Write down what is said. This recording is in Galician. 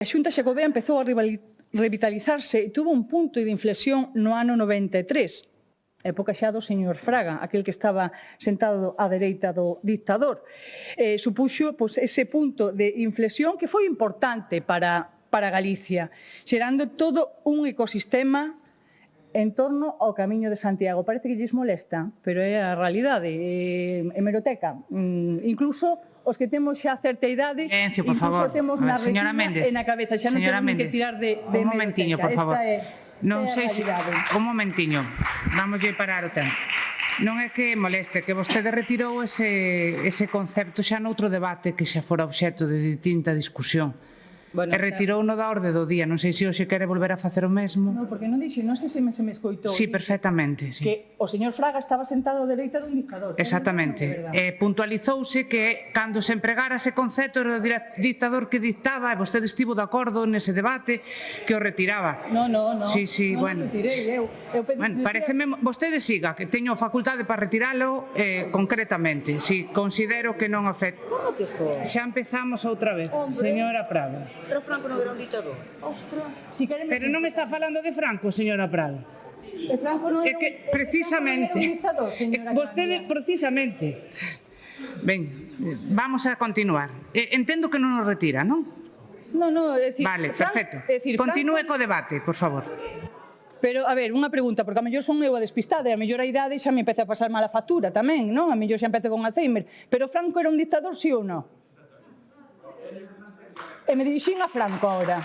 A Xunta Xacobea empezou a revitalizarse e tuvo un punto de inflexión no ano 93, época xa do señor Fraga, aquel que estaba sentado á dereita do dictador. Supuxo ese punto de inflexión que foi importante para Galicia, xerando todo un ecosistema en torno ao Camiño de Santiago. Parece que lles molesta, pero é a realidade. Hemeroteca, incluso os que temos xa certa idade, Silencio, por incluso favor. temos na Señora retina Méndez, e na cabeza, xa non señora temos que Méndez, tirar de un momentiño, por favor. Non sei se... Un momentiño, vamos a parar o tempo. Non é que moleste, que vostede retirou ese concepto xa noutro debate que xa fora obxecto de distinta discusión. E retirou no da orde do día. Non sei se hoxe quere volver a facer o mesmo. Non, porque non dixo, non sei se me escoitou. Sí, perfectamente, sí. Que o señor Fraga estaba sentado á dereita dun dictador. Exactamente. Puntualizouse que cando se empregara ese concepto era o dictador que dictaba, e vostede estivo de acordo nese debate, que o retiraba. Non. Sí, bueno. Non retirei, eu. Bueno, pareceme, vostede siga, que teño facultade para retiralo concretamente, si considero que non afecta. Como que foi? Xa empezamos outra vez, señora Prado. Pero Franco non era un dictador. Pero non está falando de Franco, señora Prado. Franco non era Precisamente. un dictador, señora. Vostede, precisamente. Ben, vamos a continuar. Entendo que non nos retira, non? Non, é dicir... Vale, perfecto. Continúe co debate, por favor. Pero, a ver, unha pregunta, porque a mellor son eu a despistada, e a mellor a idade xa me empeza a pasar mala factura tamén, non? A mellor xa empece con Alzheimer. Pero Franco era un dictador, sí ou non? E me dirixín a Franco ahora.